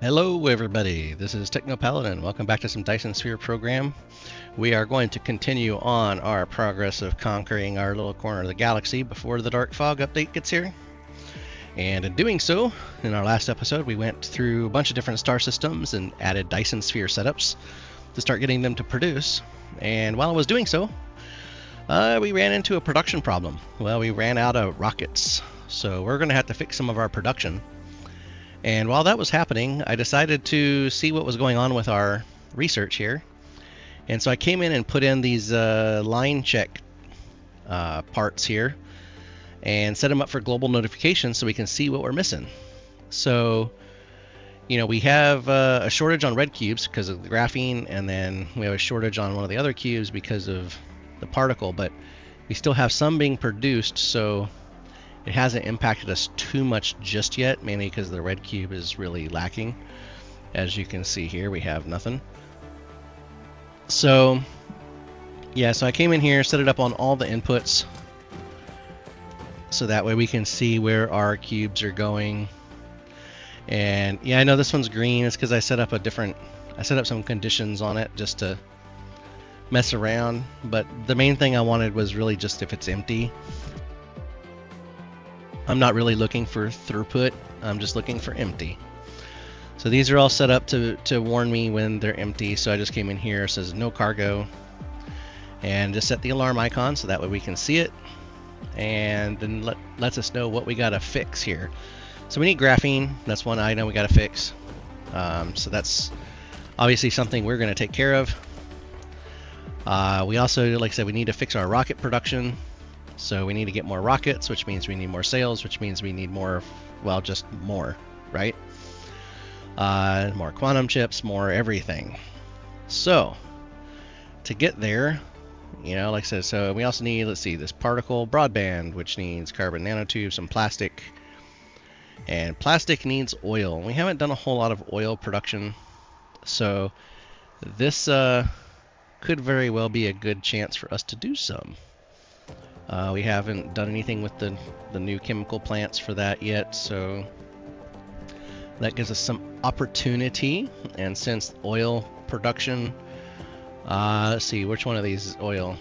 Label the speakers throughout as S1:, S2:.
S1: Hello everybody, this is Techno-Paladin. Welcome back to some Dyson Sphere Program. We are going to continue on our progress of conquering our little corner of the galaxy before the Dark Fog update gets here. And in doing so, in our last episode, we went through a bunch of different star systems and added Dyson Sphere setups to start getting them to produce. And while I was doing so, we ran into a production problem. Well, we ran out of rockets, so we're going to have to fix some of our production. And while that was happening, I decided to see what was going on with our research here. And so I came in and put in these line check parts here and set them up for global notifications so we can see what we're missing. So, we have a shortage on red cubes because of the graphene, and then we have a shortage on one of the other cubes because of the particle, but we still have some being produced, so it hasn't impacted us too much just yet, mainly because the red cube is really lacking. As you can see here, we have nothing. So, yeah, so I came in here, set it up on all the inputs, so that way we can see where our cubes are going. And yeah, I know this one's green. It's because I set up some conditions on it just to mess around. But the main thing I wanted was really just if it's empty. I'm not really looking for throughput, I'm just looking for empty. So these are all set up to warn me when they're empty, so I just came in here, it says no cargo, and just set the alarm icon so that way we can see it, and then lets us know what we gotta fix here. So we need graphene, that's one item we gotta fix. So that's obviously something we're gonna take care of. We also, like I said, we need to fix our rocket production. So we need to get more rockets, which means we need more sales, which means we need more, well, just more, right? More quantum chips, more everything. So to get there, like I said, so we also need, let's see, this particle broadband, which needs carbon nanotubes, some plastic, and plastic needs oil. We haven't done a whole lot of oil production, so this could very well be a good chance for us to do some. We haven't done anything with the new chemical plants for that yet, so that gives us some opportunity. And since oil production, let's see, which one of these is oil?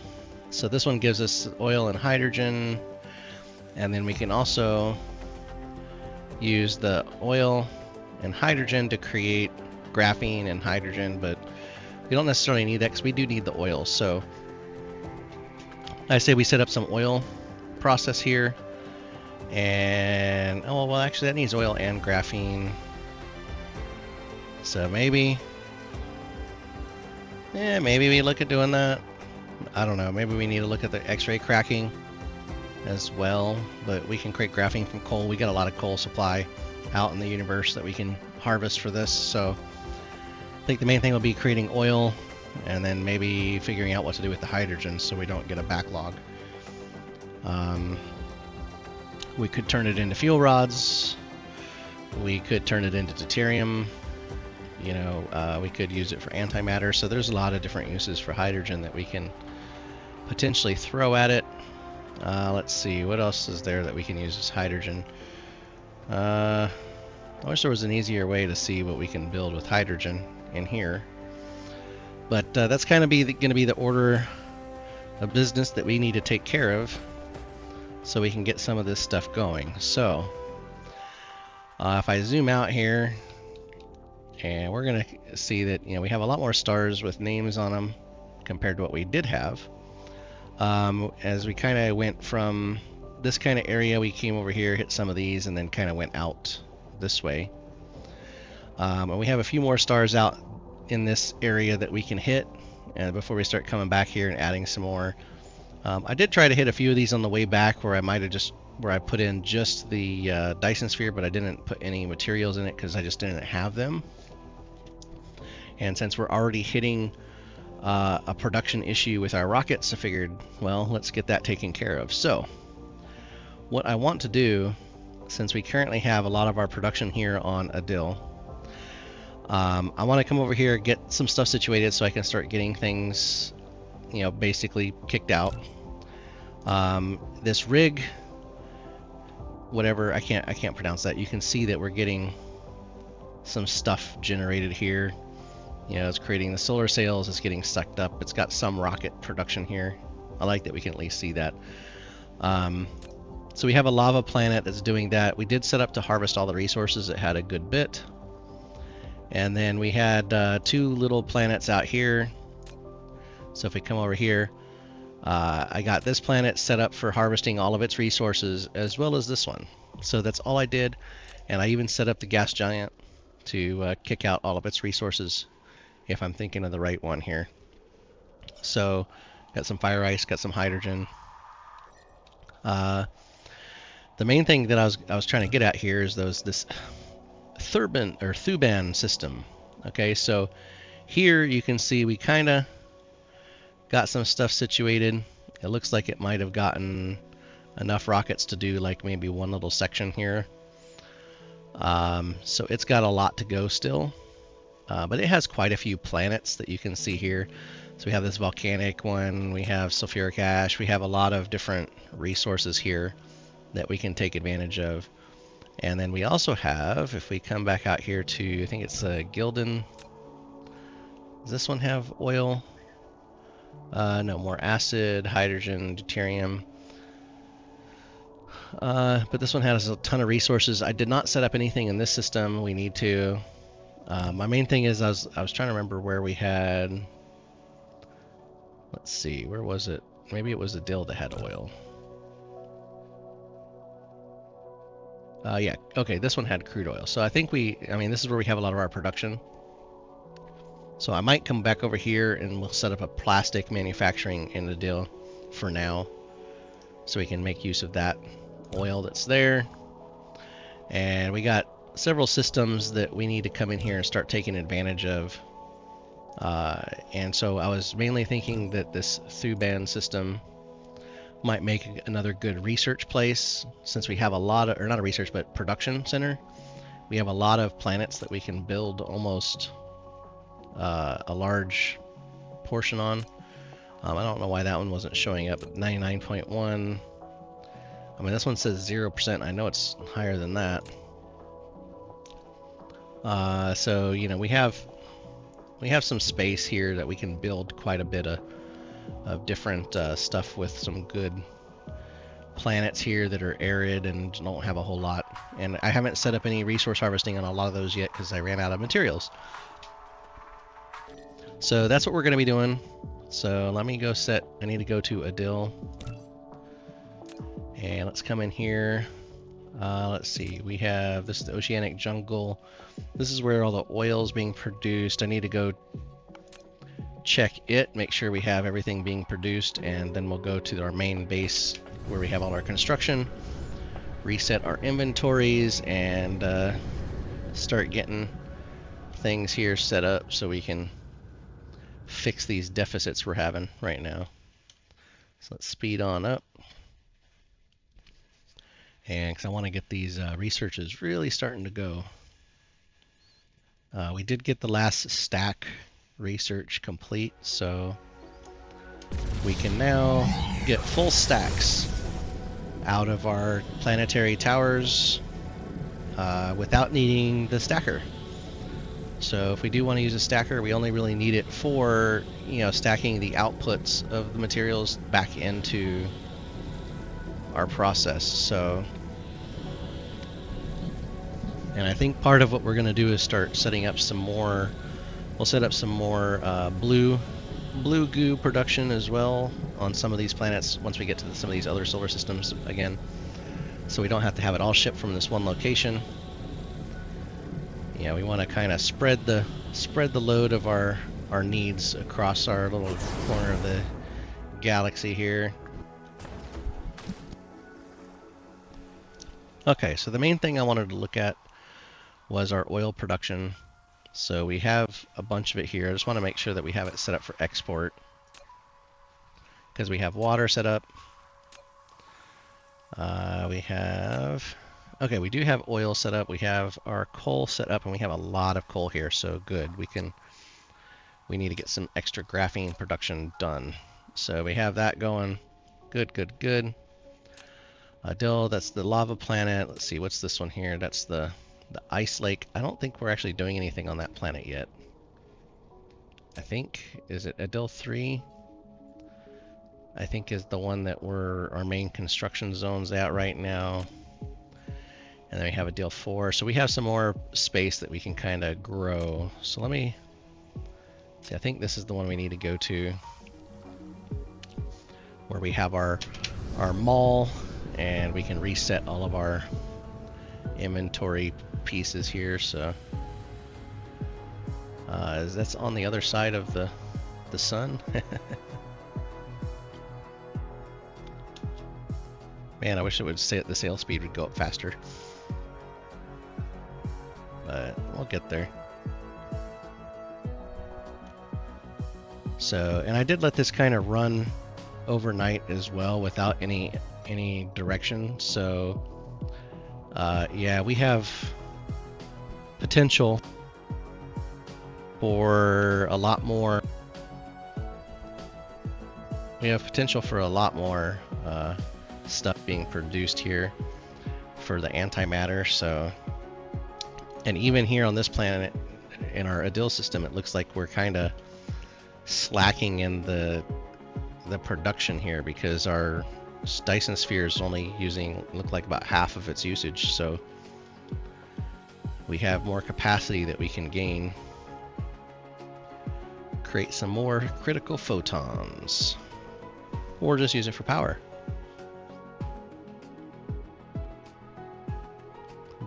S1: So this one gives us oil and hydrogen, and then we can also use the oil and hydrogen to create graphene and hydrogen, but we don't necessarily need that because we do need the oil. So I say we set up some oil process here, and well, actually that needs oil and graphene. So maybe we look at doing that. I don't know. Maybe we need to look at the X-ray cracking as well. But we can create graphene from coal. We got a lot of coal supply out in the universe that we can harvest for this. So I think the main thing will be creating oil, and then maybe figuring out what to do with the hydrogen so we don't get a backlog. We could turn it into fuel rods. We could turn it into deuterium. We could use it for antimatter. So there's a lot of different uses for hydrogen that we can potentially throw at it. Let's see, what else is there that we can use as hydrogen? I wish there was an easier way to see what we can build with hydrogen in here. But that's kind of going to be the order of business that we need to take care of so we can get some of this stuff going. So if I zoom out here, and we're going to see that we have a lot more stars with names on them compared to what we did have. As we kind of went from this kind of area, we came over here, hit some of these, and then kind of went out this way. And we have a few more stars out in this area that we can hit before we start coming back here and adding some more. I did try to hit a few of these on the way back where I put in just the Dyson Sphere, but I didn't put any materials in it because I just didn't have them. And since we're already hitting a production issue with our rockets, I figured, well, let's get that taken care of. So what I want to do, since we currently have a lot of our production here on Adil, I want to come over here, get some stuff situated so I can start getting things, basically kicked out. This rig, whatever, I can't pronounce that. You can see that we're getting some stuff generated here. You know, it's creating the solar sails, it's getting sucked up, it's got some rocket production here. I like that we can at least see that. So we have a lava planet that's doing that. We did set up to harvest all the resources. It had a good bit. And then we had 2 little planets out here. So if we come over here, I got this planet set up for harvesting all of its resources, as well as this one. So that's all I did. And I even set up the gas giant to kick out all of its resources, if I'm thinking of the right one here. So got some fire ice, got some hydrogen. The main thing that I was trying to get at here is this Thuban system. Okay, so here you can see we kind of got some stuff situated. It looks like it might have gotten enough rockets to do like maybe one little section here. So it's got a lot to go still, but it has quite a few planets that you can see here. So we have this volcanic one, we have sulfuric ash, we have a lot of different resources here that we can take advantage of. And then we also have, if we come back out here to, I think it's Gildan. Does this one have oil? No, more acid, hydrogen, deuterium. But this one has a ton of resources. I did not set up anything in this system. We need to. My main thing is I was trying to remember where we had. Let's see, where was it? Maybe it was the dill that had oil. Yeah, okay, this one had crude oil. So I think this is where we have a lot of our production. So I might come back over here and we'll set up a plastic manufacturing in the dill for now, so we can make use of that oil that's there. And we got several systems that we need to come in here and start taking advantage of. And so I was mainly thinking that this Thuban system might make another good research place, since we have a lot of, or not a research, but production center. We have a lot of planets that we can build almost a large portion on. I don't know why that one wasn't showing up. 99.1. I mean, this one says 0%. I know it's higher than that. So you know, we have some space here that we can build quite a bit of different stuff with some good planets here that are arid and don't have a whole lot. And I haven't set up any resource harvesting on a lot of those yet because I ran out of materials. So that's what we're going to be doing. So let me go set. I need to go to Adil. And let's come in here. Let's see. We have, this is the oceanic jungle. This is where all the oil is being produced. I need to go check it, make sure we have everything being produced, and then we'll go to our main base where we have all our construction, reset our inventories, and start getting things here set up so we can fix these deficits we're having right now. So let's speed on up. And because I want to get these researches really starting to go. We did get the last stack research complete, so we can now get full stacks out of our planetary towers without needing the stacker. So if we do want to use a stacker, we only really need it for, you know, stacking the outputs of the materials back into our process. So, and I think part of what we're going to do is start setting up some more. We'll set up some more blue goo production as well on some of these planets once we get to some of these other solar systems again, so we don't have to have it all shipped from this one location. Yeah, we want to kind of spread the load of our needs across our little corner of the galaxy here. Okay, so the main thing I wanted to look at was our oil production. So we have a bunch of it here. I just want to make sure that we have it set up for export, because we have water set up. Okay, we do have oil set up. We have our coal set up, and we have a lot of coal here, so good. We need to get some extra graphene production done. So we have that going. Good. Dill, that's the lava planet. Let's see, what's this one here? That's the The ice lake, I don't think we're actually doing anything on that planet yet. I think, is it Adil 3? I think is the one that our main construction zone's at right now. And then we have Adil 4. So we have some more space that we can kind of grow. So let me see, I think this is the one we need to go to, where we have our mall, and we can reset all of our inventory pieces here. So that's on the other side of the sun. Man, I wish it would say the sail speed would go up faster, but we'll get there. So, and I did let this kind of run overnight as well without any direction. So yeah, we have potential for a lot more. We have potential for a lot more stuff being produced here for the antimatter. So, and even here on this planet in our Adil system, it looks like we're kind of slacking in the production here, because our Dyson Sphere is only using, look like, about half of its usage. So we have more capacity that we can gain, create some more critical photons, or just use it for power.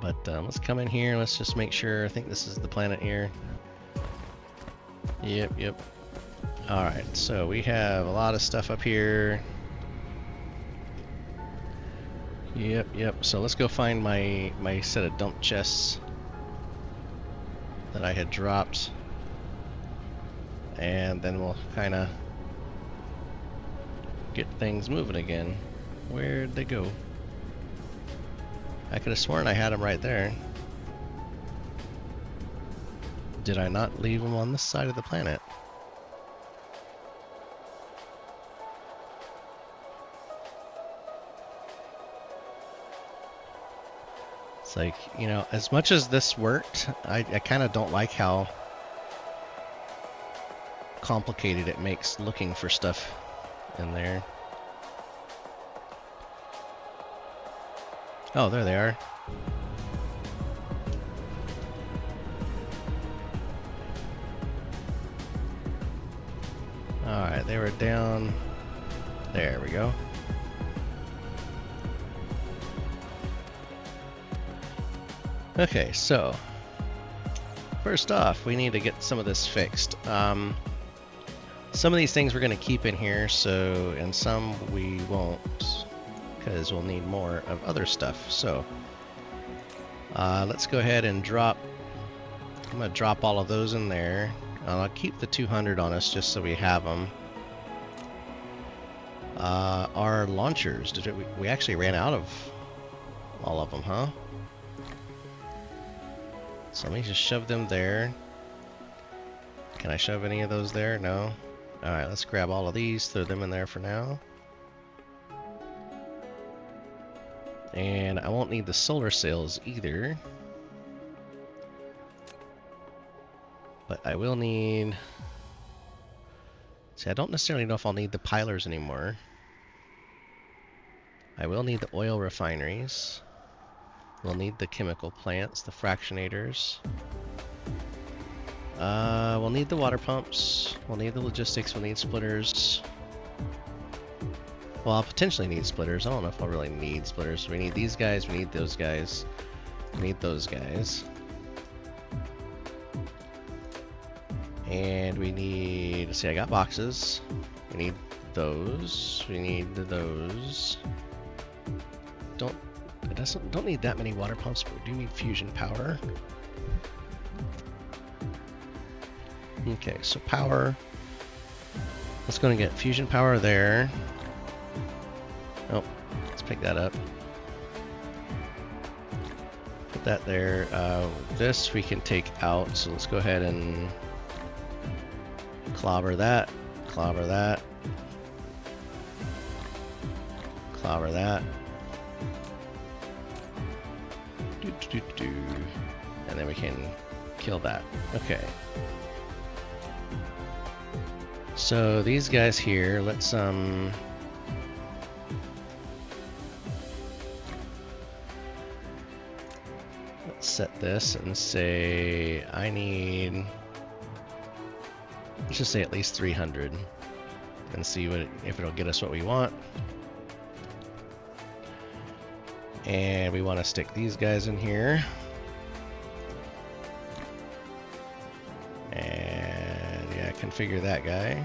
S1: But let's come in here. Let's just make sure. I think this is the planet here. Yep. Alright, so we have a lot of stuff up here. Yep. So let's go find my set of dump chests that I had dropped. And then we'll kind of get things moving again. Where'd they go? I could have sworn I had them right there. Did I not leave them on this side of the planet? It's like, you know, as much as this worked, I kind of don't like how complicated it makes looking for stuff in there. Oh, there they are. Alright, they were down. There we go. Okay, so first off, we need to get some of this fixed. Some of these things we're going to keep in here, so, and some we won't, because we'll need more of other stuff. So let's go ahead and drop. I'm going to drop all of those in there. I'll keep the 200 on us just so we have them. Our launchers, we actually ran out of all of them, huh? So let me just shove them there. Can I shove any of those there? No. Alright, let's grab all of these, throw them in there for now. And I won't need the solar sails either. But I will need... See, I don't necessarily know if I'll need the pilers anymore. I will need the oil refineries. We'll need the chemical plants, the fractionators. We'll need the water pumps. We'll need the logistics. We'll need splitters. Well, I'll potentially need splitters. I don't know if I'll really need splitters. We need these guys. We need those guys. We need those guys. And we need... Let's see, I got boxes. We need those. We need those. Don't need that many water pumps, but we do need fusion power. Okay, so power. Let's go and get fusion power there. Oh, let's pick that up. Put that there. This we can take out, so let's go ahead and clobber that, clobber that, clobber that. And then we can kill that. Okay. So these guys here, let's set this and say I need, let's just say at least 300 and see if it'll get us what we want. And we want to stick these guys in here. And yeah, configure that guy.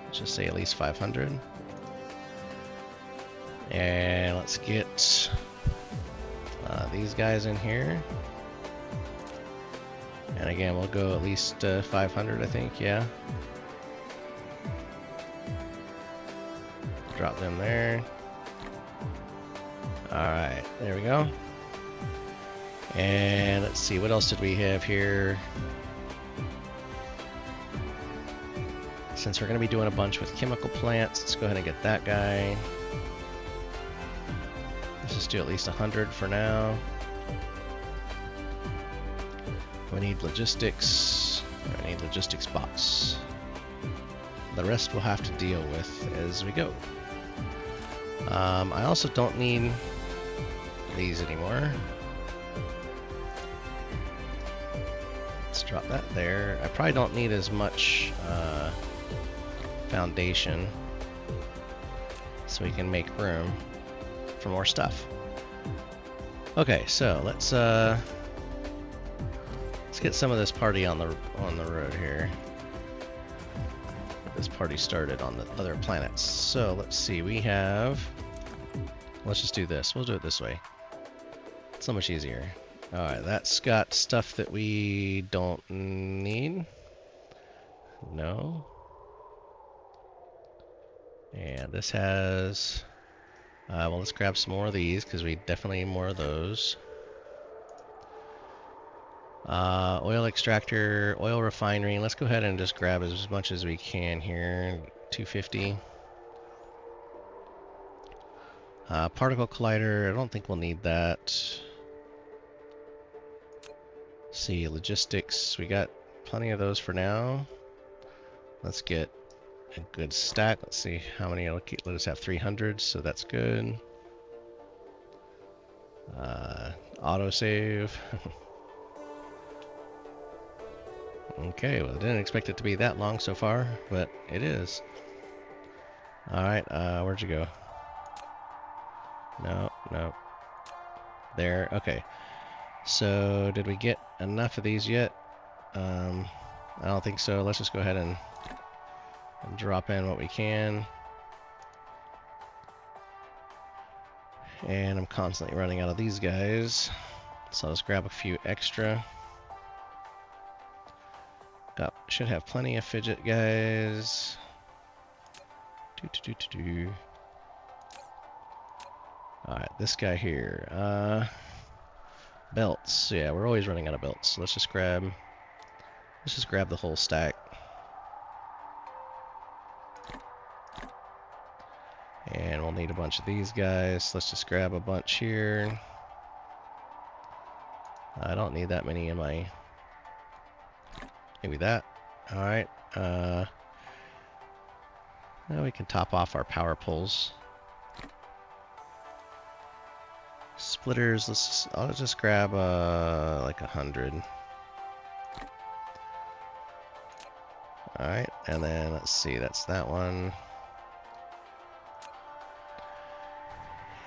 S1: Let's just say at least 500. And let's get these guys in here. And again, we'll go at least 500, I think, yeah. Drop them there. Alright, there we go. And let's see, what else did we have here? Since we're going to be doing a bunch with chemical plants, let's go ahead and get that guy. Let's just do at least 100 for now. We need logistics. I need logistics box. The rest we'll have to deal with as we go. I also don't need these anymore. Let's drop that there. I probably don't need as much foundation, so we can make room for more stuff. Okay, so let's get some of this party on the road here. Get this party started on the other planets. So let's see, we have. Let's just do this. We'll do it this way. It's so much easier. All right, that's got stuff that we don't need. No. And this has. Well, let's grab some more of these because we definitely need more of those. Oil extractor, oil refinery. Let's go ahead and just grab as much as we can here. 250. Particle collider. I don't think we'll need that. See, logistics. We got plenty of those for now. Let's get a good stack. Let's see how many it'll keep. Let us have 300, so that's good. Autosave. Okay, well, I didn't expect it to be that long so far, but it is. Alright, where'd you go? No, no. There, okay. So, did we get enough of these yet? I don't think so. Let's just go ahead and drop in what we can. And I'm constantly running out of these guys. So let's grab a few extra. Should have plenty of fidget guys. Alright, this guy here. Belts. Yeah, we're always running out of belts. So let's just grab the whole stack. And we'll need a bunch of these guys. Let's just grab a bunch here. I don't need that many in my. Maybe that. Alright. Now we can top off our power poles. Splitters, I'll just grab like 100. Alright, and then let's see, that's that one.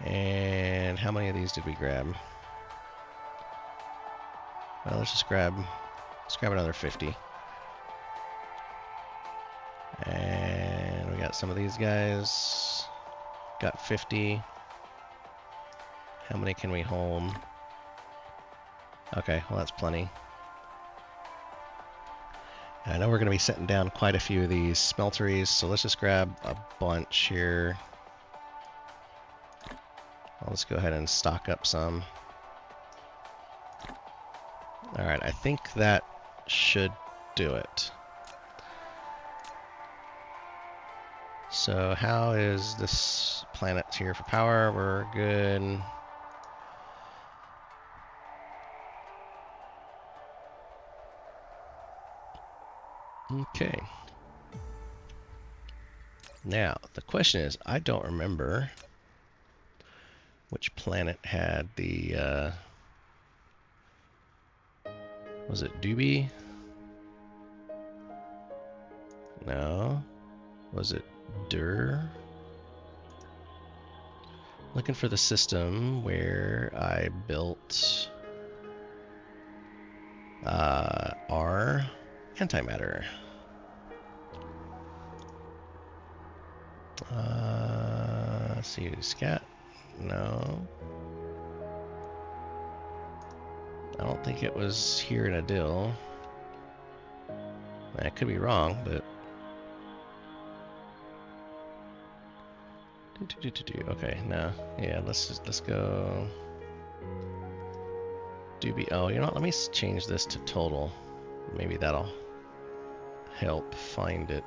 S1: And how many of these did we grab? Well, let's grab another 50. And we got some of these guys. Got 50. How many can we hold? Okay, well that's plenty. And I know we're going to be setting down quite a few of these smelteries, so let's just grab a bunch here. I'll just go ahead and stock up some. Alright, I think that should do it. So how is this planet here for power? We're good. Okay. Now, the question is, I don't remember which planet had the, was it Doobie? No. Was it Dur? Looking for the system where I built R antimatter. Let's see, scat. No. I don't think it was here in Adil. I could be wrong, but okay, no. Yeah, let's go. Doobie. Oh, you know what? Let me change this to total. Maybe that'll help find it.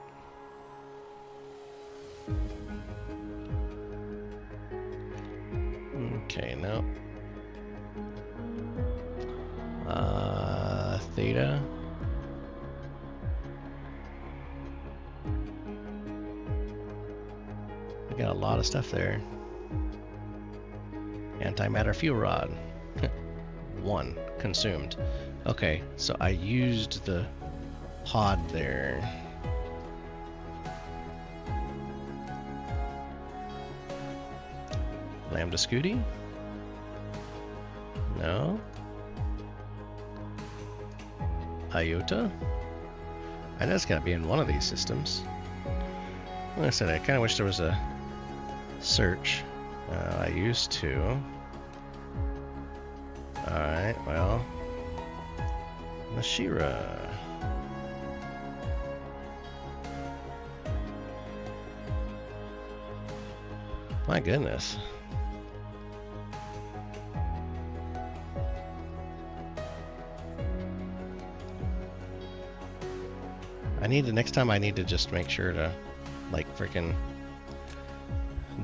S1: Okay, no. Theta. We got a lot of stuff there. Antimatter fuel rod. 1 consumed. Okay, so I used the pod there. Lambda Scooty? No. Iota? I know it's gotta be in one of these systems. Like I said, I kind of wish there was a search. I used to. Alright, well. Nashira. My goodness. Next time I need to just make sure to like freaking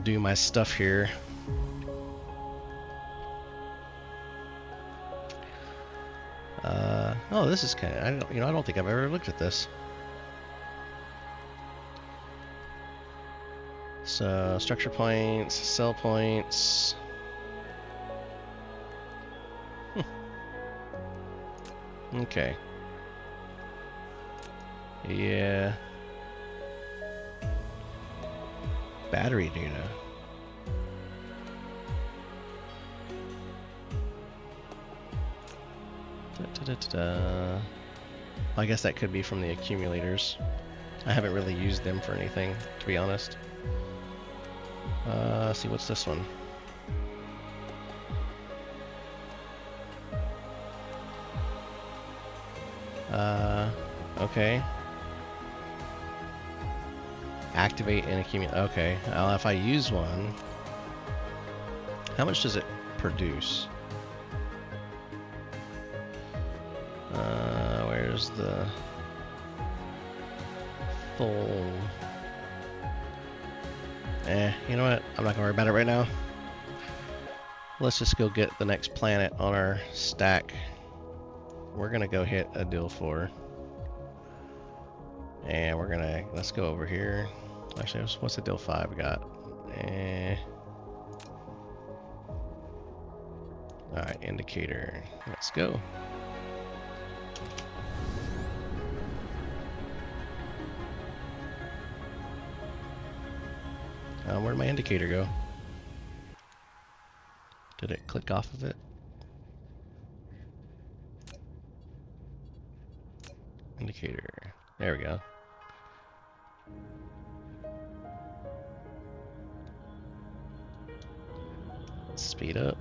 S1: do my stuff here. Oh, this is kind of, I don't think I've ever looked at this. So structure points, cell points. Okay. Yeah. Battery data. I guess that could be from the accumulators. I haven't really used them for anything, to be honest. Let's see, what's this one? Okay. Activate and accumulate. Okay, if I use one, how much does it produce? Where's the full? You know what? I'm not gonna worry about it right now. Let's just go get the next planet on our stack. We're gonna go hit Adil 4. And let's go over here. Actually, what's Adil 5 got? Alright, indicator. Let's go. Where'd my indicator go? Did it click off of it? Indicator. There we go. Speed up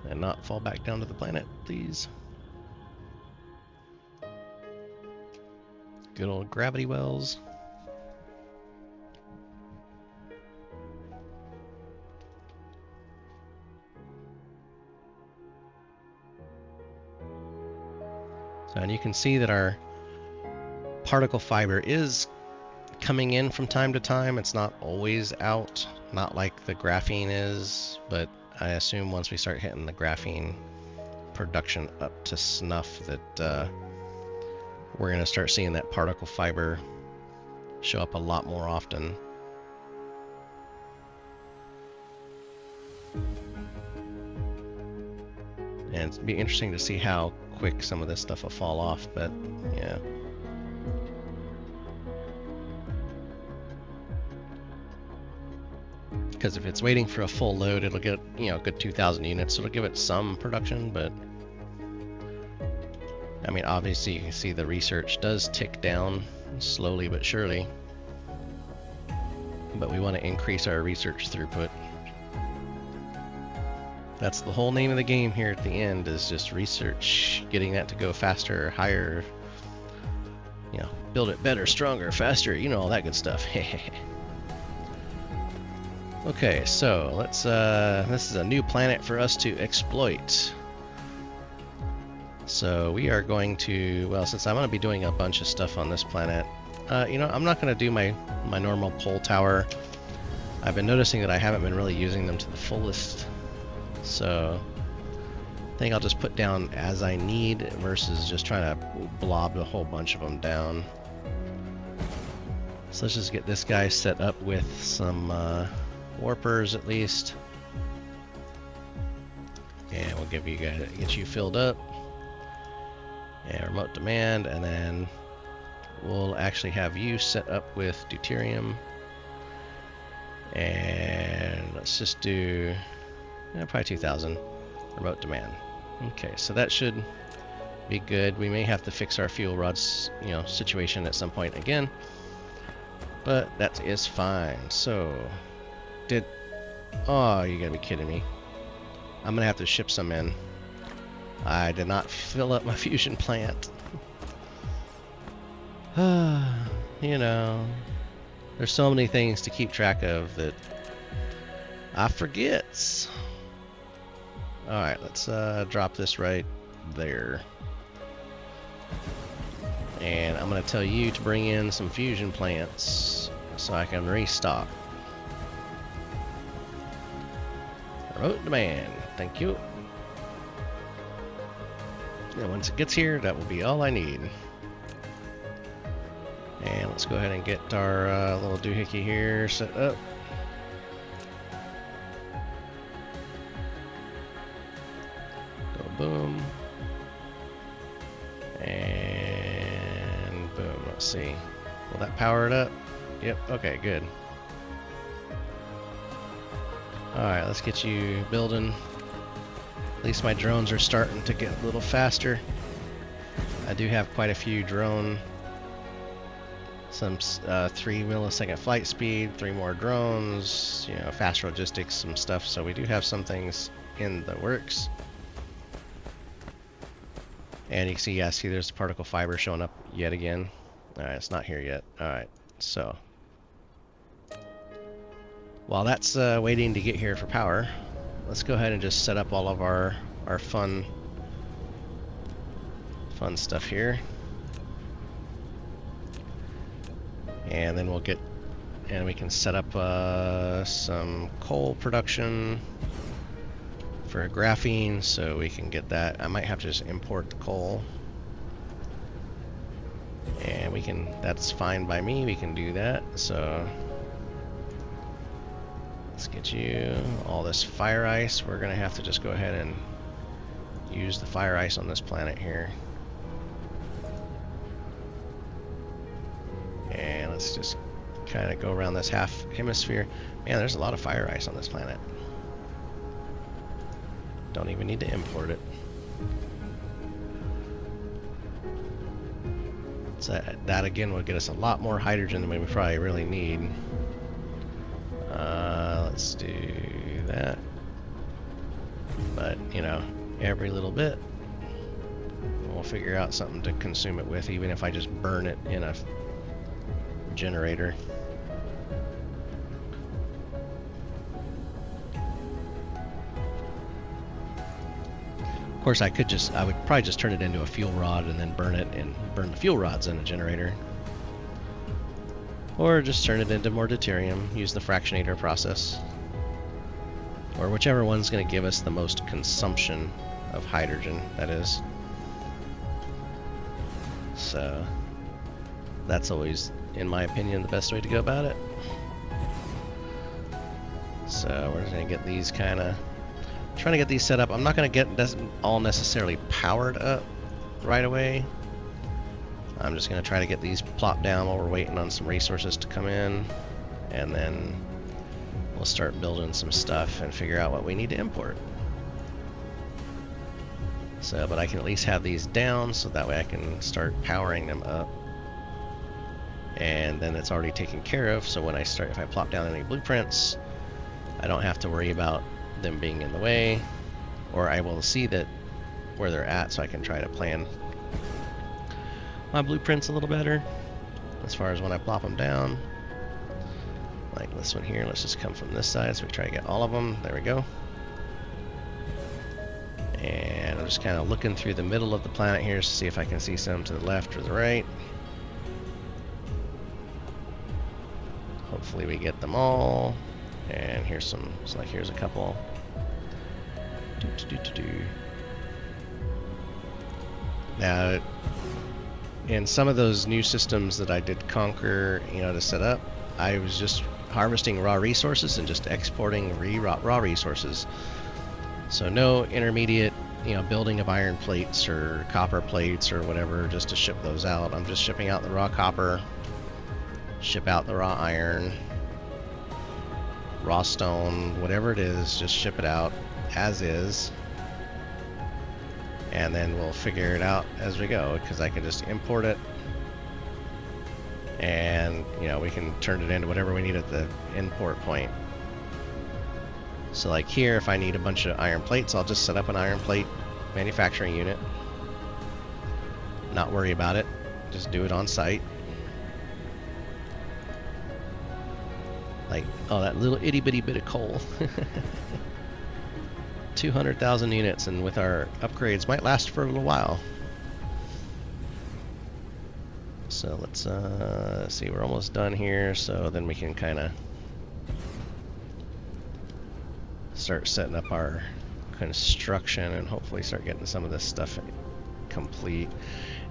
S1: and not fall back down to the planet, please. Good old gravity wells. So, and you can see that our particle fiber is coming in from time to time. It's not always out, not like the graphene is, but I assume once we start hitting the graphene production up to snuff that we're going to start seeing that particle fiber show up a lot more often. And it'd be interesting to see how quick some of this stuff will fall off, but yeah. Because if it's waiting for a full load, it'll get, you know, a good 2,000 units, so it'll give it some production, but I mean, obviously you can see the research does tick down slowly but surely, but we want to increase our research throughput. That's the whole name of the game here at the end, is just research, getting that to go faster, higher, you know, build it better, stronger, faster, you know, all that good stuff. Okay, so let's, this is a new planet for us to exploit. So we are going to, well, since I'm going to be doing a bunch of stuff on this planet, you know, I'm not going to do my normal pole tower. I've been noticing that I haven't been really using them to the fullest. So I think I'll just put down as I need versus just trying to blob a whole bunch of them down. So let's just get this guy set up with some warpers at least. And we'll give you guys, get you filled up. And remote demand, and then we'll actually have you set up with deuterium. And let's just do probably 2,000 remote demand. Okay, so that should be good. We may have to fix our fuel rods, you know, situation at some point again, but that is fine. So, oh, you gotta be kidding me. I'm gonna have to ship some in. I did not fill up my fusion plant. You know, there's so many things to keep track of that I forget. Alright, let's drop this right there. And I'm going to tell you to bring in some fusion plants so I can restock. Remote demand, thank you. And once it gets here, that will be all I need. And let's go ahead and get our little doohickey here set up. Go boom. And boom. Let's see. Will that power it up? Yep. Okay, good. Alright, let's get you building. At least my drones are starting to get a little faster. I do have quite a few drone, some 3 millisecond flight speed, 3 more drones, you know, fast logistics, some stuff. So we do have some things in the works. And you can see, yeah, see there's the particle fiber showing up yet again. Alright, it's not here yet. Alright, so while that's waiting to get here for power, let's go ahead and just set up all of our fun stuff here. And then we'll get, and we can set up some coal production for graphene, so we can get that. I might have to just import the coal. And we can, that's fine by me, we can do that. So let's get you all this fire ice. We're gonna have to just go ahead and use the fire ice on this planet here. And let's just kind of go around this half hemisphere. Man, there's a lot of fire ice on this planet. Don't even need to import it. So that again will get us a lot more hydrogen than we probably really need. Let's do that. But, you know, every little bit we'll figure out something to consume it with, even if I just burn it in a generator. Of course, I would probably just turn it into a fuel rod and then burn it and burn the fuel rods in a generator. Or just turn it into more deuterium, use the fractionator process. Or whichever one's going to give us the most consumption of hydrogen, that is. So that's always, in my opinion, the best way to go about it. So we're going to get these trying to get these set up. I'm not going to get all necessarily powered up right away. I'm just going to try to get these plopped down while we're waiting on some resources to come in, and then we'll start building some stuff and figure out what we need to import. So, but I can at least have these down so that way I can start powering them up. And then it's already taken care of, so when if I plop down any blueprints, I don't have to worry about them being in the way, or I will see that where they're at so I can try to plan my blueprints a little better as far as when I plop them down. Like this one here, let's just come from this side so we try to get all of them. There we go. And I'm just kind of looking through the middle of the planet here to see if I can see some to the left or the right. Hopefully we get them all. And here's some, so like here's a couple. Now, in some of those new systems that I did conquer, to set up, I was just harvesting raw resources and just exporting raw resources. So no intermediate, building of iron plates or copper plates or whatever just to ship those out. I'm just shipping out the raw copper, ship out the raw iron, raw stone, whatever it is, just ship it out as is. And then we'll figure it out as we go, because I can just import it and we can turn it into whatever we need at the import point. So like here, if I need a bunch of iron plates, I'll just set up an iron plate manufacturing unit, not worry about it, just do it on site. Like, oh, that little itty bitty bit of coal. 200,000 units, and with our upgrades might last for a little while. So let's see, we're almost done here, so then we can kind of start setting up our construction and hopefully start getting some of this stuff complete.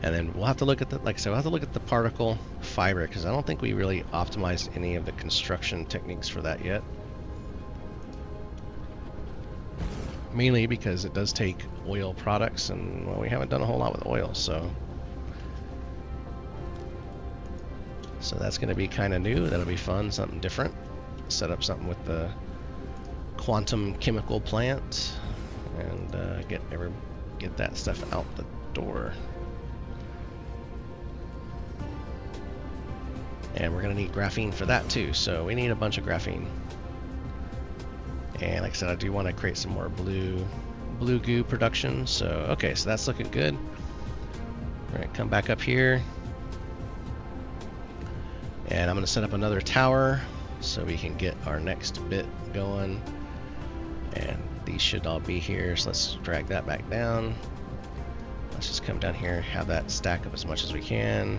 S1: And then we'll have to look at we'll have to look at the particle fiber, because I don't think we really optimized any of the construction techniques for that yet. Mainly because it does take oil products, and well, we haven't done a whole lot with oil, so that's going to be kind of new. That'll be fun, something different. Set up something with the quantum chemical plant and get that stuff out the door. And we're going to need graphene for that too, so we need a bunch of graphene. And like I said, I do want to create some more blue goo production. So okay, so that's looking good. We're going to come back up here, and I'm going to set up another tower so we can get our next bit going. And these should all be here, so let's drag that back down. Let's just come down here, have that stack up as much as we can.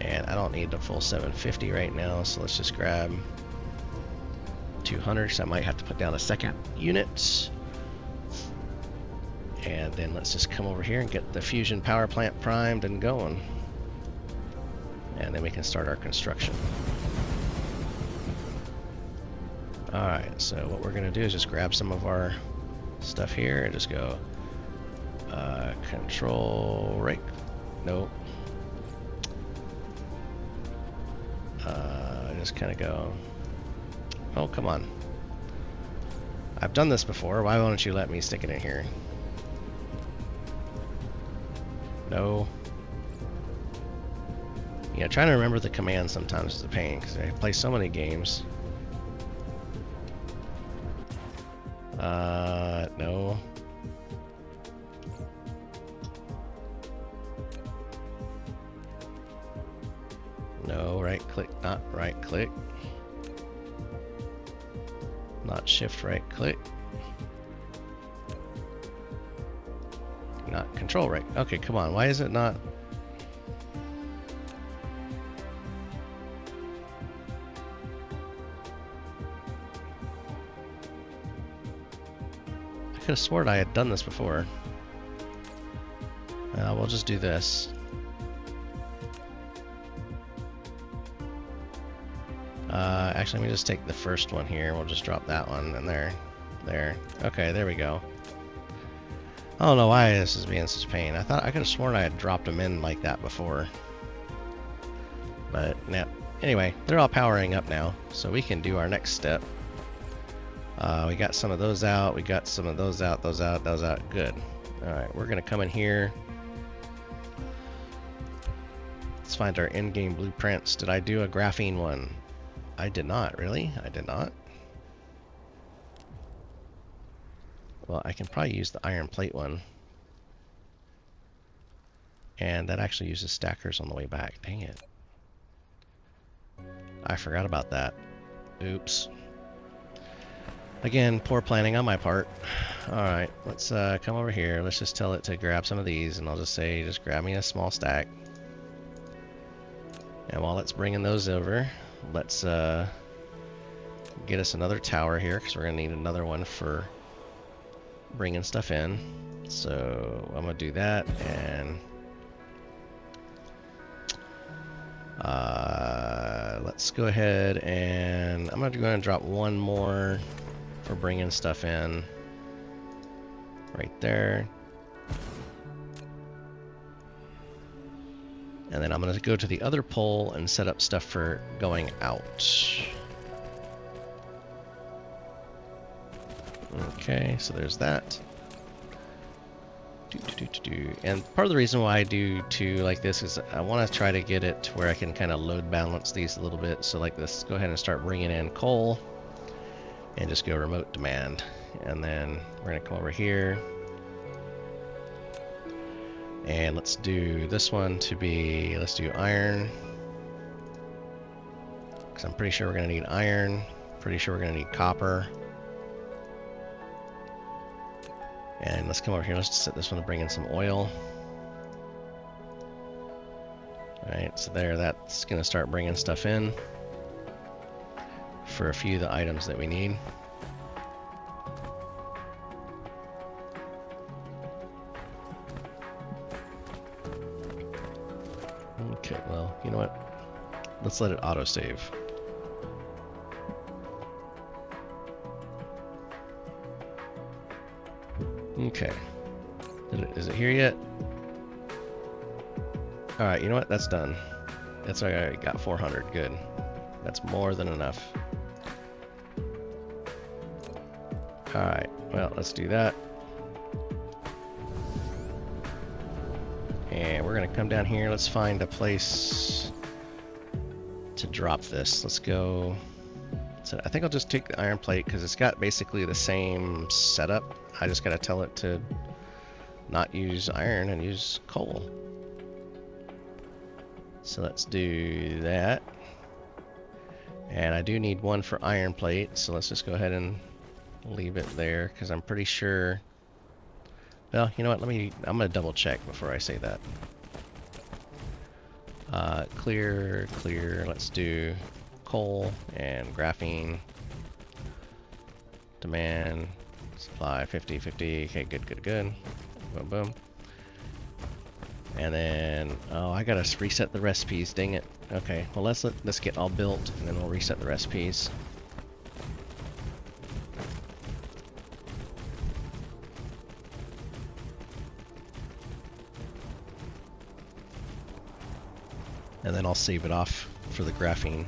S1: And I don't need the full 750 right now, so let's just grab 200, so I might have to put down a second unit. And then let's just come over here and get the fusion power plant primed and going. And then we can start our construction. Alright, so what we're going to do is just grab some of our stuff here and just go control right. Nope. Just kind of go. Oh, come on. I've done this before. Why won't you let me stick it in here? No. Yeah, trying to remember the command sometimes is a pain because I play so many games. No. No, right click, not right click. Not shift right click. Not control right. Okay, come on. Why is it not? could have sworn I had done this before. We'll just do this. Actually, let me just take the first one here. We'll just drop that one in there. There. Okay, there we go. I don't know why this is being such a pain. I could have sworn I had dropped them in like that before. But, now, anyway, they're all powering up now, so we can do our next step. We got some of those out. We got some of those out, those out, those out. Good. Alright, we're going to come in here. Let's find our in-game blueprints. Did I do a graphene one? I did not, really? I did not. Well, I can probably use the iron plate one. And that actually uses stackers on the way back. Dang it. I forgot about that. Oops. Again, poor planning on my part. Alright, let's come over here. Let's just tell it to grab some of these, and I'll just say, just grab me a small stack. And while it's bringing those over, let's get us another tower here, because we're going to need another one for bringing stuff in. So I'm going to do that, and let's go ahead and I'm going to drop one more for bringing stuff in right there. And then I'm going to go to the other pole and set up stuff for going out. Okay, so there's that. And part of the reason why I do two like this is I want to try to get it to where I can kind of load balance these a little bit. So like this, go ahead and start bringing in coal and just go remote demand. And then we're going to come over here. And let's do this one to be, let's do iron. Because I'm pretty sure we're going to need iron. Pretty sure we're going to need copper. And let's come over here, let's just set this one to bring in some oil. Alright, so there, that's going to start bringing stuff in for a few of the items that we need. Okay, well, you know what? Let's let it autosave. Okay. Is it here yet? Alright, you know what? That's done. That's alright, I got 400. Good. That's more than enough. Alright, well, let's do that. And we're going to come down here. Let's find a place to drop this. Let's go. So I think I'll just take the iron plate because it's got basically the same setup. I just got to tell it to not use iron and use coal. So let's do that. And I do need one for iron plate, so let's just go ahead and leave it there because I'm pretty sure. Well, you know what? I'm gonna double check before I say that. Clear. Let's do coal and graphene. Demand, supply 50. Okay, good. Boom, boom. And then, oh, I gotta reset the recipes. Dang it. Okay, well let's get all built, and then we'll reset the recipes. And then I'll save it off for the graphene.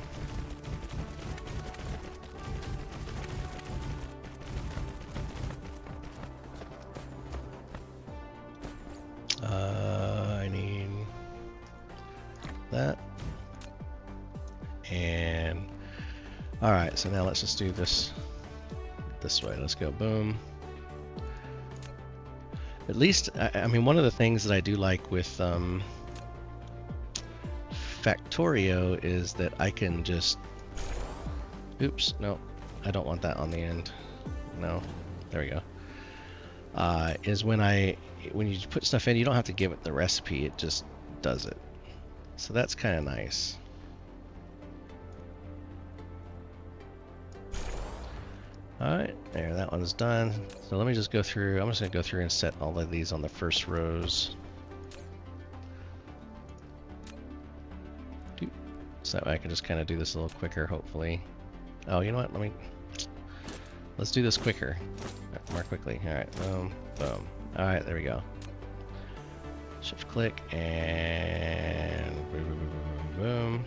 S1: I need that. And alright, so now let's just do this way. Let's go boom. At least, I mean, one of the things that I do like with Factorio is that I can just, oops, no, I don't want that on the end. No, there we go. Is when you put stuff in, you don't have to give it the recipe, it just does it. So that's kind of nice. Alright, there, that one's done. So let me just go through, I'm just going to go through and set all of these on the first rows. So that way I can just kind of do this a little quicker, hopefully. Oh, you know what, let's do this quicker. More quickly. Alright, boom, boom. Alright, there we go. Shift click and boom, boom, boom, boom, boom.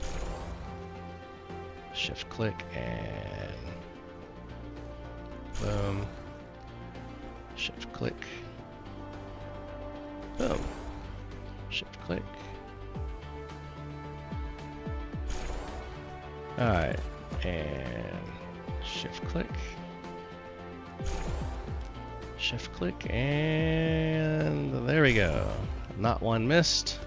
S1: Shift click and boom. Shift click. Boom. Shift click. Alright, and shift click. Shift click, and there we go. Not one missed.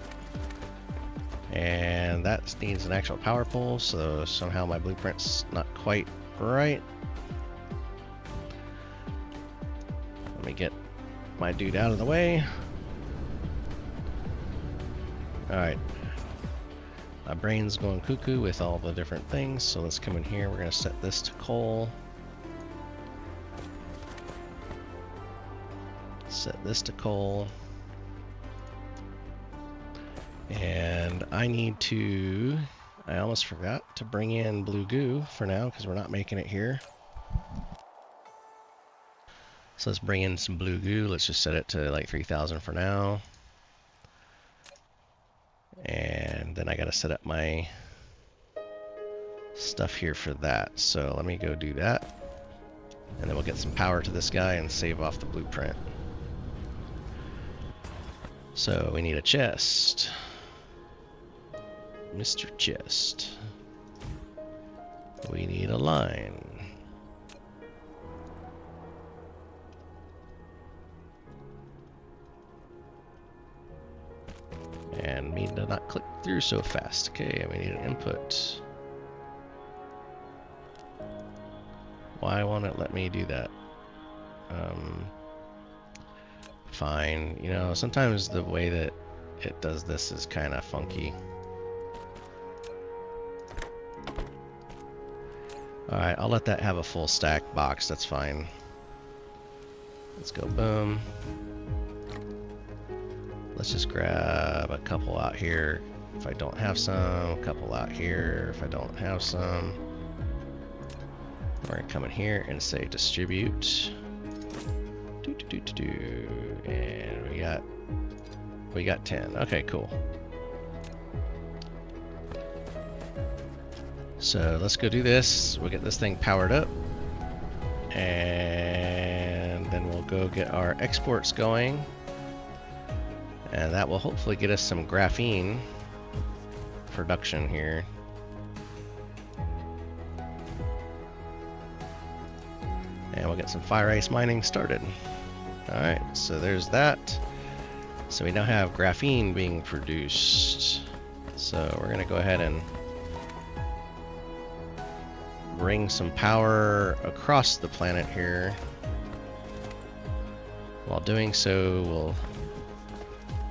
S1: And that needs an actual power pole, so somehow my blueprint's not quite right. Let me get my dude out of the way. Alright. My brain's going cuckoo with all the different things, so let's come in here. We're going to set this to coal. Set this to coal. And I need to, I almost forgot to bring in blue goo for now because we're not making it here. So let's bring in some blue goo. Let's just set it to like 3000 for now. And then I got to set up my stuff here for that. So let me go do that. And then we'll get some power to this guy and save off the blueprint. So we need a chest. Mr. Chest. We need a line. And need to not click through so fast. Okay, we need an input. Why won't it let me do that? Fine. You know, sometimes the way that it does this is kind of funky. Alright, I'll let that have a full stack box, that's fine. Let's go boom. Let's just grab a couple out here if I don't have some, a couple out here if I don't have some. We're gonna come in here and say distribute. And we got 10. Okay, cool. So let's go do this. We'll get this thing powered up. And then we'll go get our exports going. And that will hopefully get us some graphene production here. And we'll get some fire ice mining started. Alright, so there's that. So we now have graphene being produced. So we're going to go ahead and bring some power across the planet here. While doing so, we'll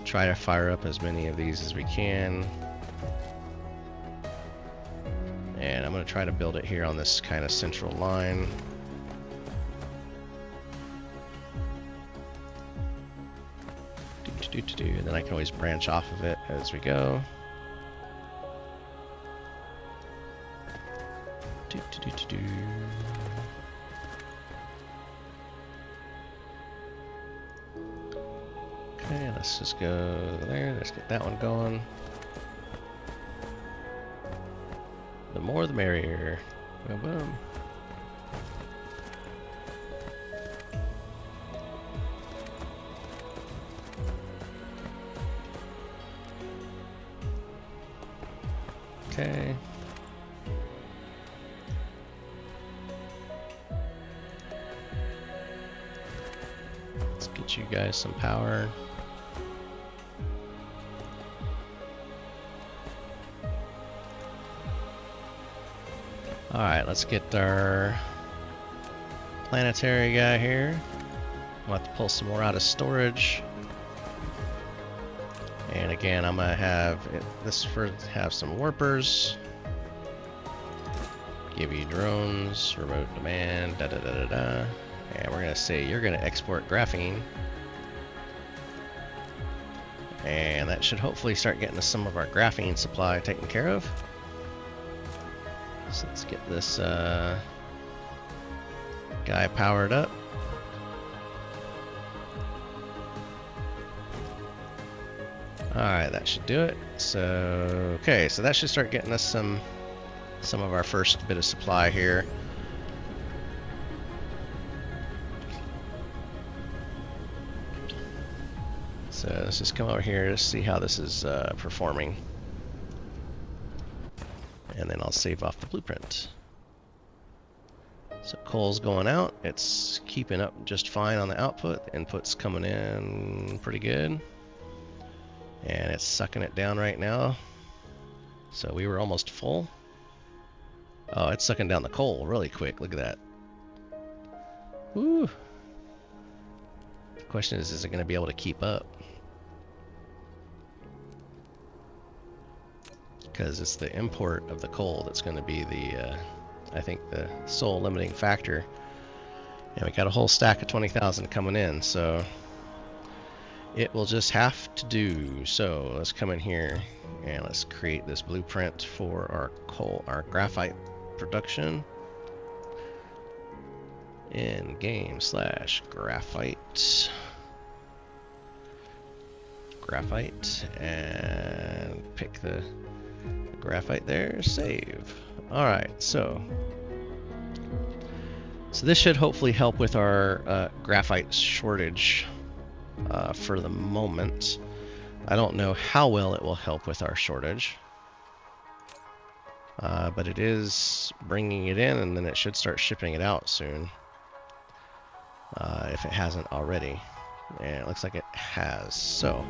S1: try to fire up as many of these as we can. And I'm going to try to build it here on this kind of central line. And then I can always branch off of it as we go. Okay, let's just go there. Let's get that one going. The more the merrier. Boom, boom. Okay. Let's get you guys some power. Alright, let's get our planetary guy here. We'll have to pull some more out of storage. And again, I'm gonna have this first have some warpers. Give you drones, remote demand, da da da da da. And we're gonna say you're gonna export graphene. And that should hopefully start getting us some of our graphene supply taken care of. So let's get this guy powered up. Alright, that should do it. So, okay, so that should start getting us some of our first bit of supply here. So let's just come over here to see how this is performing. And then I'll save off the blueprint. So coal's going out. It's keeping up just fine on the output. The input's coming in pretty good. And it's sucking it down right now. So we were almost full. Oh, it's sucking down the coal really quick. Look at that. Woo! The question is it going to be able to keep up? Because it's the import of the coal that's going to be the, I think, the sole limiting factor. And we got a whole stack of 20,000 coming in, so it will just have to do. So let's come in here and let's create this blueprint for our coal, our graphite production. In game / graphite, and pick the graphite there, save. Alright, so this should hopefully help with our graphite shortage for the moment. I don't know how well it will help with our shortage, but it is bringing it in, and then it should start shipping it out soon, if it hasn't already. And it looks like it has, so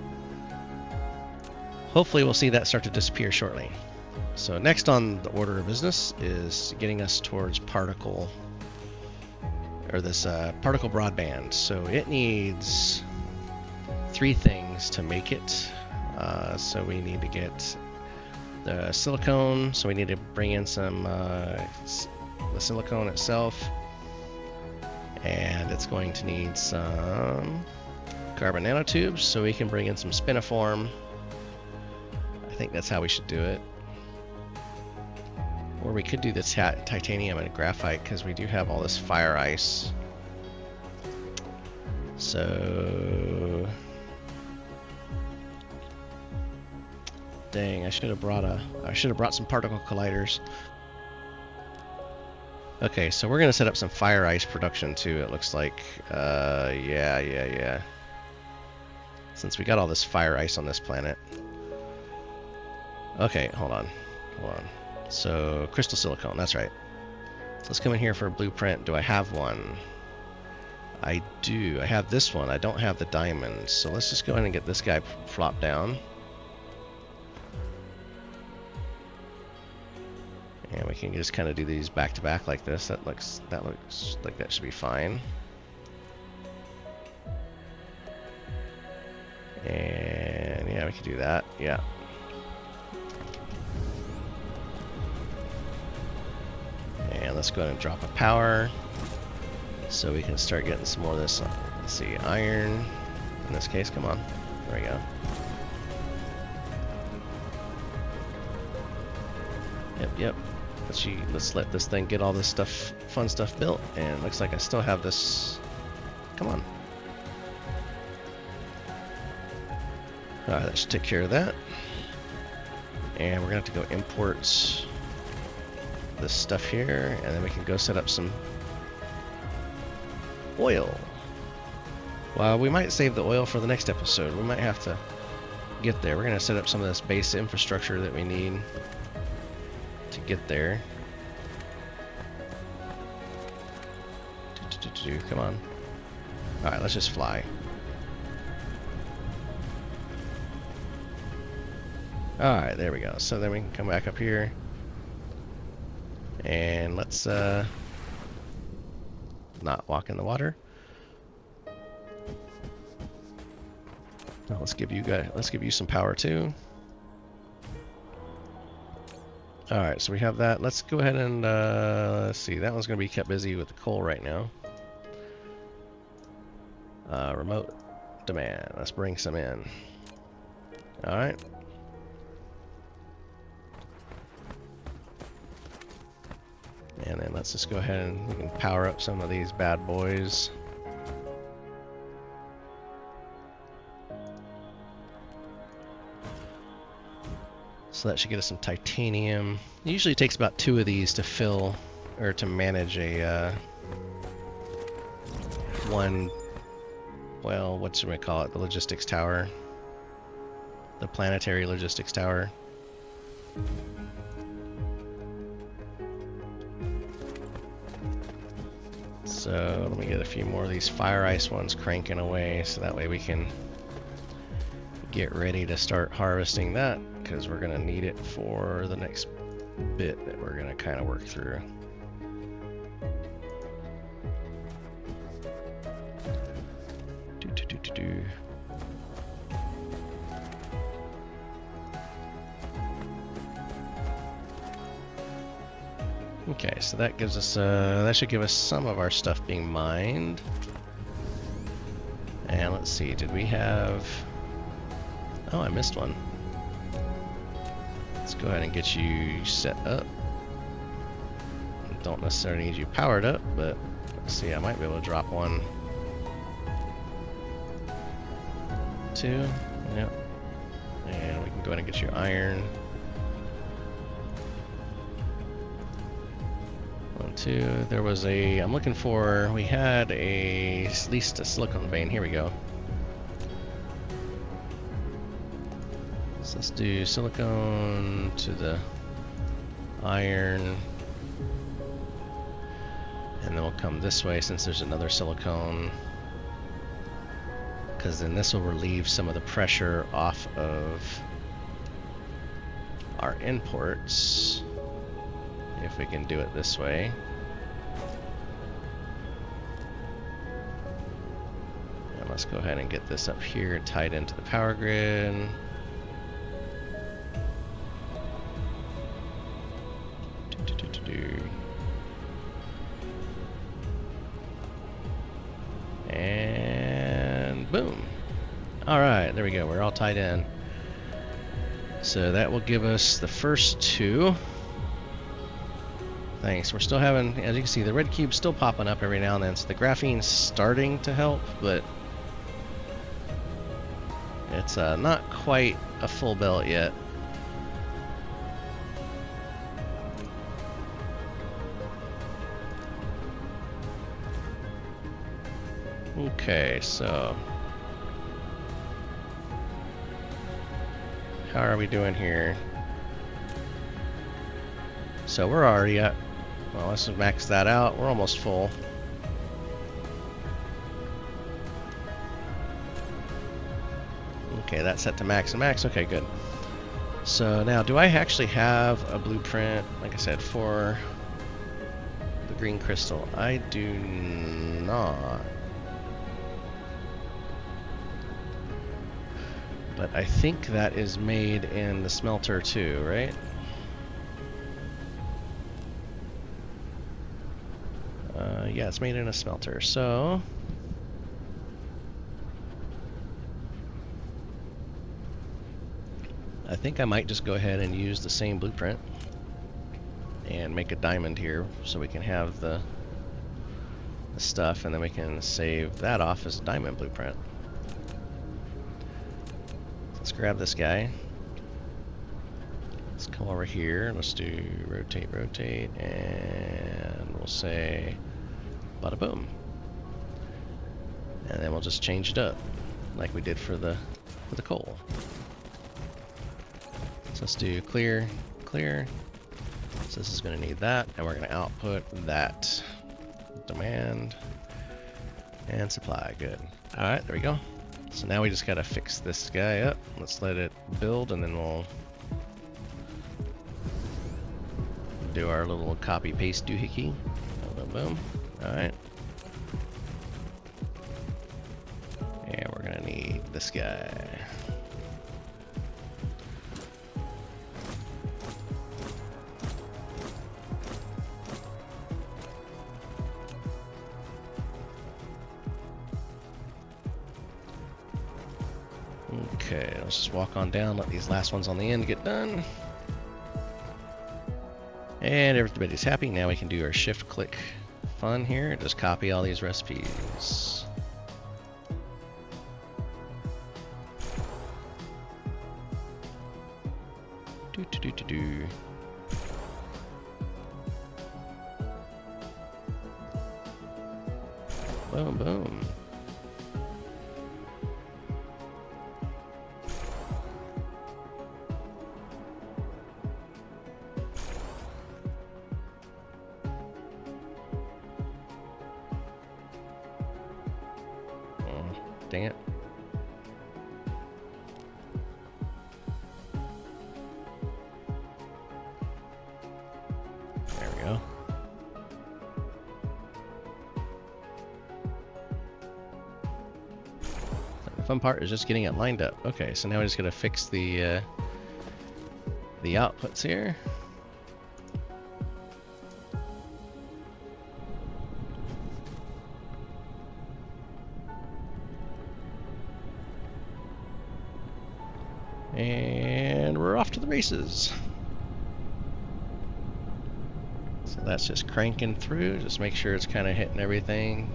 S1: hopefully we'll see that start to disappear shortly. So next on the order of business is getting us towards particle, or this particle broadband. So it needs 3 things to make it. So we need to get the silicone, so we need to bring in some the silicone itself, and it's going to need some carbon nanotubes, so we can bring in some spiniform. I think that's how we should do it. Or we could do the titanium and graphite, because we do have all this fire ice. So dang, I should have brought some particle colliders. Okay, so we're gonna set up some fire ice production too, it looks like. Yeah. Since we got all this fire ice on this planet. Okay, hold on. So, crystal silicone, that's right. So let's come in here for a blueprint. Do I have one? I do. I have this one. I don't have the diamond. So let's just go ahead and get this guy flopped down. And we can just kind of do these back to back like this. That looks like that should be fine. And yeah, we can do that. Yeah. And let's go ahead and drop a power so we can start getting some more of this. Let's see, iron in this case. Come on. There we go. Yep. Let's let this thing get all this stuff, fun stuff built. And it looks like I still have this. Come on. Alright, that should take care of that. And we're going to have to go import this stuff here, and then we can go set up some oil. Well, we might save the oil for the next episode. We might have to get there. We're going to set up some of this base infrastructure that we need to get there. Come on. Alright, let's just fly. Alright, there we go. So then we can come back up here. And let's not walk in the water. Now let's give you some power too. Alright, so we have that. Let's go ahead and let's see. That one's going to be kept busy with the coal right now. Remote demand. Let's bring some in. Alright. And then let's just go ahead and we can power up some of these bad boys. So that should get us some titanium. It usually takes about 2 of these to fill, or to manage a, one, well, what should we call it? The logistics tower. The planetary logistics tower. So let me get a few more of these fire ice ones cranking away so that way we can get ready to start harvesting that, because we're going to need it for the next bit that we're going to kind of work through. Okay, so that gives us that should give us some of our stuff being mined. And let's see, did we have... Oh, I missed one. Let's go ahead and get you set up. Don't necessarily need you powered up, but let's see, I might be able to drop 1, 2, yep. And we can go ahead and get you iron. 1, 2, there was a, I'm looking for, we had a, at least a silicone vein, here we go. So let's do silicone to the iron. And then we'll come this way since there's another silicone, because then this will relieve some of the pressure off of our imports if we can do it this way. And let's go ahead and get this up here tied into the power grid. And boom. Alright, there we go. We're all tied in. So that will give us the first 2. Thanks. We're still having, as you can see, the red cube's still popping up every now and then. So the graphene's starting to help, but it's not quite a full belt yet. Okay, so how are we doing here? So we're already at, well, let's just max that out. We're almost full. Okay, that's set to max and max. Okay, good. So now, do I actually have a blueprint, like I said, for the green crystal? I do not. But I think that is made in the smelter too, right? Yeah, it's made in a smelter. So I think I might just go ahead and use the same blueprint and make a diamond here so we can have the stuff, and then we can save that off as a diamond blueprint. Let's grab this guy. Let's come over here. Let's do rotate, rotate, and we'll say bada boom. And then we'll just change it up like we did for the coal. So let's do clear, clear. So this is going to need that, and we're going to output that. Demand and supply. Good. All right, there we go. So now we just got to fix this guy up. Let's let it build, and then we'll do our little copy paste doohickey. Boom, boom. All right. And we're gonna need this guy. Okay, let's just walk on down, let these last ones on the end get done. And everybody's happy. Now we can do our shift click fun here. Just copy all these recipes. Do. Boom, boom. Oh, dang it. There we go. The fun part is just getting it lined up. Okay, so now we just gotta fix the outputs here. And we're off to the races. So that's just cranking through. Just make sure it's kind of hitting everything.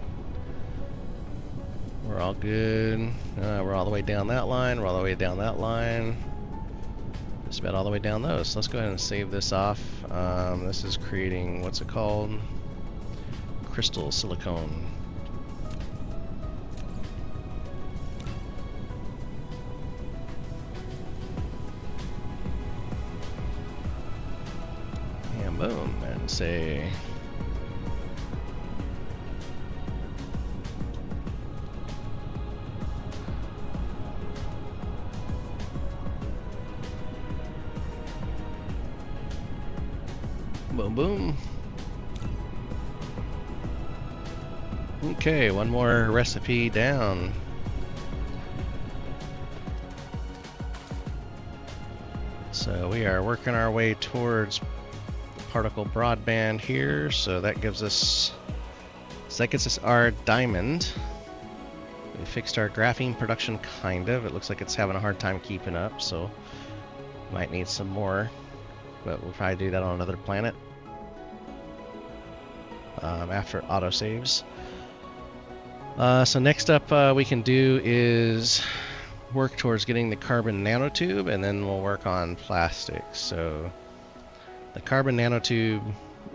S1: We're all good. We're all the way down that line. We're all the way down that line. Just about all the way down those. So let's go ahead and save this off. This is creating, what's it called? Crystal silicone. And boom, and say boom, boom. Okay, one more recipe down. So we are working our way towards particle broadband here. So that gives us, our diamond. We fixed our graphene production, kind of. It looks like it's having a hard time keeping up, so might need some more. But we'll probably do that on another planet after autosaves. So next up we can do is work towards getting the carbon nanotube, and then we'll work on plastics. So the carbon nanotube,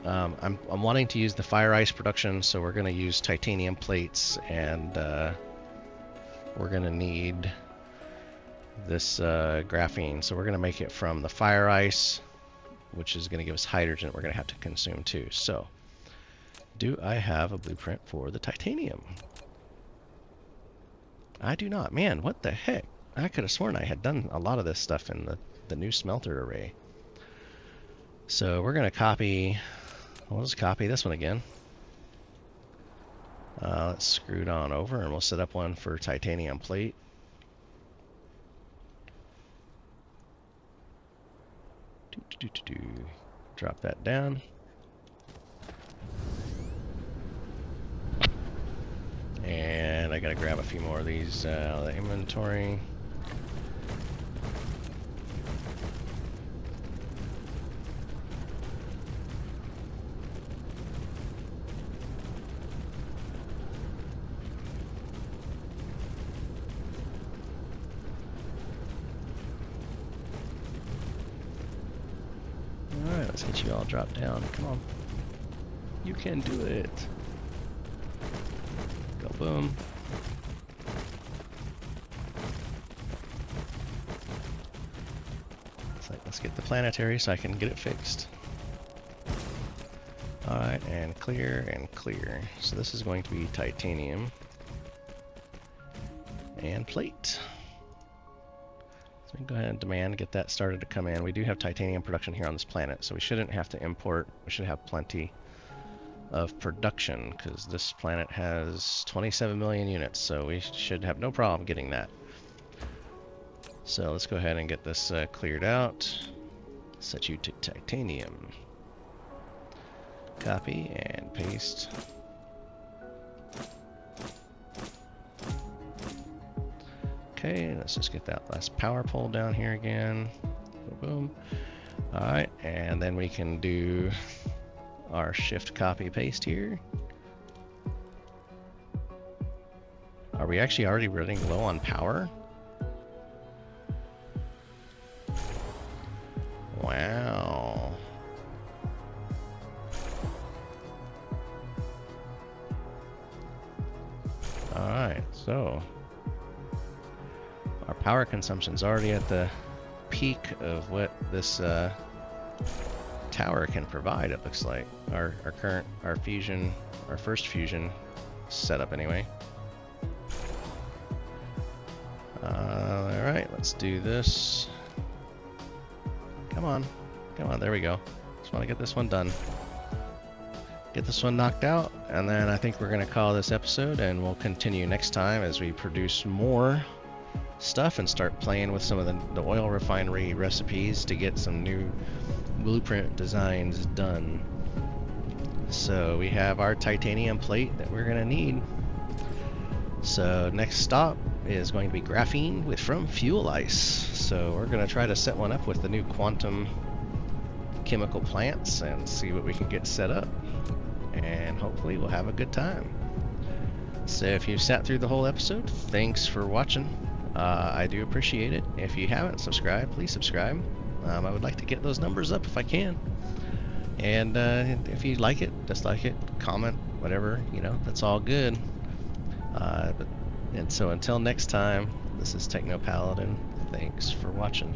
S1: I'm wanting to use the fire ice production, so we're going to use titanium plates, and we're going to need this graphene. So we're going to make it from the fire ice, which is going to give us hydrogen we're going to have to consume too. So do I have a blueprint for the titanium? I do not. Man, what the heck? I could have sworn I had done a lot of this stuff in the new smelter array. So we're going to copy, we'll just copy this one again. Let's screw it on over, and we'll set up one for titanium plate. Drop that down. And I gotta grab a few more of these out of the inventory. Alright, let's get you all dropped down. Come on. You can do it. Go boom. Let's get the planetary so I can get it fixed. Alright, and clear and clear. So this is going to be titanium and plate. So we can go ahead and demand, get that started to come in. We do have titanium production here on this planet, so we shouldn't have to import. We should have plenty of production, because this planet has 27 million units, so we should have no problem getting that. So let's go ahead and get this cleared out. Set you to titanium. Copy and paste. Okay, let's just get that last power pole down here again. Boom, boom. All right, and then we can do our shift copy paste here. Are we actually already running low on power? Wow. Alright, so our power consumption's already at the peak of what this tower can provide, it looks like. Our first fusion setup anyway. Alright, let's do this. Come on, there we go. Just want to get this one done. Get this one knocked out, and then I think we're going to call this episode, and we'll continue next time as we produce more stuff and start playing with some of the oil refinery recipes to get some new blueprint designs done. So we have our titanium plate that we're going to need. So next stop is going to be graphene from fuel ice. So we're going to try to set one up with the new quantum chemical plants and see what we can get set up. And hopefully we'll have a good time. So if you sat through the whole episode, thanks for watching. I do appreciate it. If you haven't subscribed, please subscribe. I would like to get those numbers up if I can. And if you like it, dislike it, comment, whatever, that's all good. And so until next time, this is Techno Paladin. Thanks for watching.